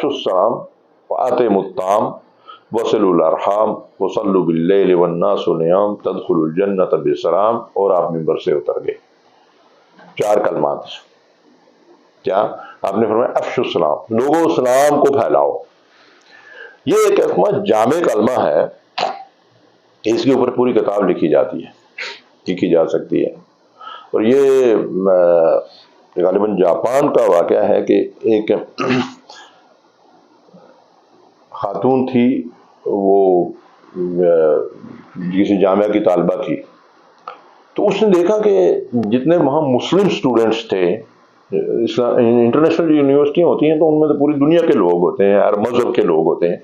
افشوا السلام وآتموا الطعام وصلوا الارحام وصلوا باللیل والناس نیام تدخلوا الجنۃ بسلام، اور آپ منبر سے اتر گئے. 4 کلمات. کیا آپ نے فرمایا؟ افشوا السلام، لوگوں اسلام کو پھیلاؤ. یہ ایک جامع کلمہ ہے، اس کے اوپر پوری کتاب لکھی جاتی ہے، لکھی جا سکتی ہے. اور یہ غالباً جاپان کا واقعہ ہے کہ ایک خاتون تھی، وہ کسی جامعہ کی طالبہ تھی، تو اس نے دیکھا کہ جتنے وہاں مسلم اسٹوڈنٹس تھے، انٹرنیشنل یونیورسٹیاں ہوتی ہیں تو ان میں تو پوری دنیا کے لوگ ہوتے ہیں، ہر مذہب کے لوگ ہوتے ہیں.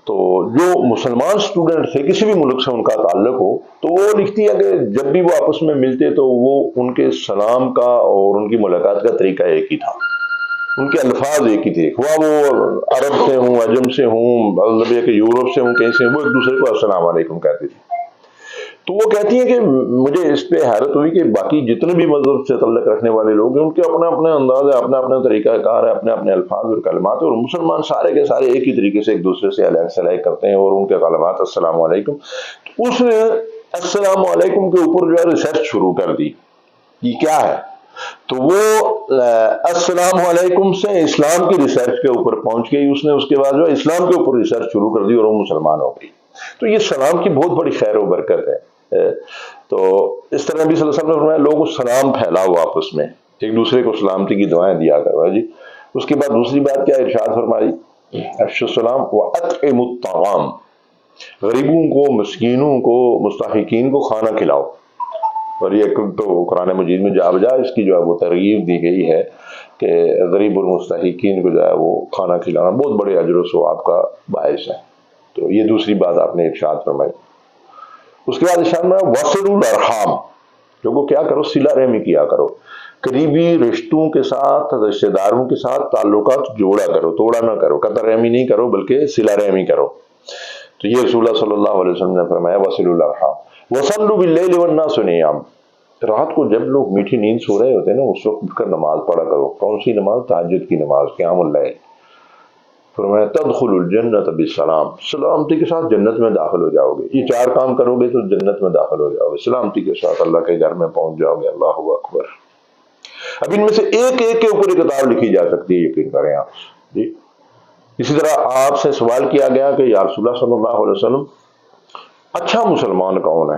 تو جو مسلمان اسٹوڈنٹ تھے، کسی بھی ملک سے ان کا تعلق ہو، تو وہ لکھتی ہے کہ جب بھی وہ آپس میں ملتے تو وہ ان کے سلام کا اور ان کی ملاقات کا طریقہ ایک ہی تھا، ان کے الفاظ ایک ہی تھے. خواہ وہ عرب سے ہوں، عجم سے ہوں، مطلب یہ کہ یورپ سے ہوں، کہیں سے، وہ ایک دوسرے کو السلام علیکم کہتے تھے. تو وہ کہتی ہیں کہ مجھے اس پہ حیرت ہوئی کہ باقی جتنے بھی مذہب سے تعلق رکھنے والے لوگ ہیں، ان کے اپنا اپنا انداز ہے، اپنا اپنا طریقہ کار ہے، اپنے اپنے الفاظ اور کلمات ہیں، اور مسلمان سارے کے سارے ایک ہی طریقے سے ایک دوسرے سے علیہ السلام کرتے ہیں، اور ان کے کلمات السلام علیکم. اس نے السلام علیکم کے اوپر جو ہے ریسرچ شروع کر دی، یہ کیا ہے. تو وہ السلام علیکم سے اسلام کی ریسرچ کے اوپر پہنچ گئی. اس نے اس کے بعد جو ہے اسلام کے اوپر ریسرچ شروع کر دی اور وہ مسلمان ہو گئی. تو یہ سلام کی بہت بڑی خیر و برکت ہے. تو اس طرح نبی صلی اللہ علیہ وسلم نے فرمایا لوگوں سلام پھیلاؤ، آپس میں ایک دوسرے کو سلامتی کی دعائیں دیا کرو. جی اس کے بعد دوسری بات کیا ارشاد فرمائی؟ افشوا السلام واطعموا الطعام، غریبوں کو، مسکینوں کو، مستحقین کو کھانا کھلاؤ. اور یہ تو قرآن مجید میں جا بجا اس کی جو ہے وہ ترغیب دی گئی ہے کہ غریب اور مستحقین کو جو ہے وہ کھانا کھلانا بہت بڑے اجر و ثواب کا باعث ہے. تو یہ دوسری بات آپ نے ارشاد فرمائی. اس کے بعد ارشاد فرمایا وصلوا الارحام، لوگوں کیا کرو؟ صلہ رحمی کیا کرو، قریبی رشتوں کے ساتھ، رشتہ داروں کے ساتھ تعلقات جوڑا کرو، توڑا نہ کرو، قطع رحمی نہیں کرو بلکہ صلہ رحمی کرو. تو یہ رسول اللہ صلی اللہ علیہ وسلم نے فرمایا وصلوا الارحام وصلوا باللیل والناس نیام. رات کو جب لوگ میٹھی نیند سو رہے ہوتے ہیں نا، اس وقت اٹھ کر نماز پڑھا کرو. کون سی نماز؟ تہجد کی نماز، قیام اللیل. فرمایا تدخلوا الجنۃ بسلام، سلامتی کے ساتھ جنت میں داخل ہو جاؤ گے. یہ 4 کام کرو گے تو جنت میں داخل ہو جاؤ گے، سلامتی کے ساتھ اللہ کے گھر میں پہنچ جاؤ گے. اللہ اکبر. اب ان میں سے ایک ایک کے اوپر کتاب لکھی جا سکتی ہے، یقین کریں آپ. جی اسی طرح آپ سے سوال کیا گیا کہ یا رسول اللہ صلی اللہ علیہ وسلم اچھا مسلمان کون ہے؟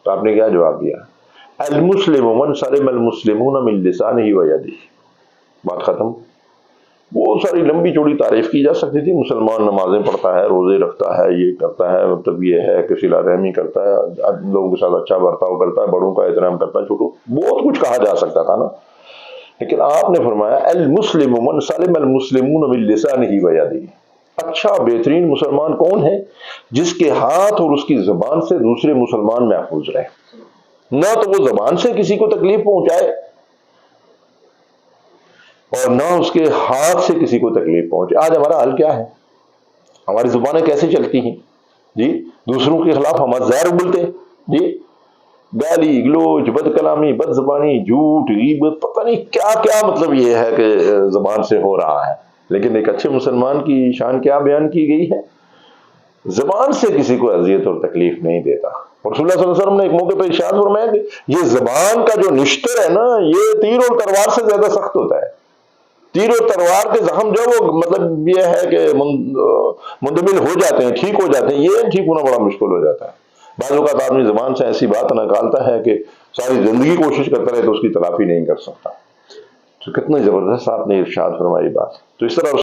تو آپ نے کیا جواب دیا؟ المسلم من سلم المسلمون من لسانہ و یدہ. بات ختم. بہت ساری لمبی چوڑی تعریف کی جا سکتی تھی. مسلمان نمازیں پڑھتا ہے، روزے رکھتا ہے، یہ کرتا ہے، مطلب یہ ہے کہ صلہ رحمی کرتا ہے، لوگوں کے ساتھ اچھا برتاؤ کرتا ہے، بڑوں کا احترام کرتا ہے، چھوٹوں، بہت کچھ کہا جا سکتا تھا نا. لیکن آپ نے فرمایا المسلم من سلم المسلمون من لسانہ و یدہ. اچھا بہترین مسلمان کون ہے؟ جس کے ہاتھ اور اس کی زبان سے دوسرے مسلمان محفوظ رہے، نہ تو وہ زبان سے کسی کو تکلیف پہنچائے اور نہ اس کے ہاتھ سے کسی کو تکلیف پہنچے. آج ہمارا حال کیا ہے؟ ہماری زبانیں کیسے چلتی ہیں؟ جی دوسروں کے خلاف ہم زہر بولتے ہیں، جی گالی گلوچ، بد کلامی، بد زبانی، جھوٹ، غیبت، پتہ نہیں کیا کیا، مطلب یہ ہے کہ زبان سے ہو رہا ہے. لیکن ایک اچھے مسلمان کی شان کیا بیان کی گئی ہے؟ زبان سے کسی کو اذیت اور تکلیف نہیں دیتا. اور رسول اللہ صلی اللہ علیہ وسلم نے ایک موقع پہ ارشاد فرمایا کہ یہ زبان کا جو نشتر ہے نا، یہ تیر اور تلوار سے زیادہ سخت ہوتا ہے. تیر اور تلوار کے زخم جو وہ مطلب یہ ہے کہ مندمل ہو جاتے ہیں، ٹھیک ہو جاتے ہیں، یہ ٹھیک ہونا بڑا مشکل ہو جاتا ہے. بعض اوقات آدمی زبان سے ایسی بات نکالتا ہے کہ ساری زندگی کوشش کرتا رہے تو اس کی تلافی نہیں کر سکتا. تو کتنا زبردست آپ نے ارشاد فرمائی بات. تو اس طرح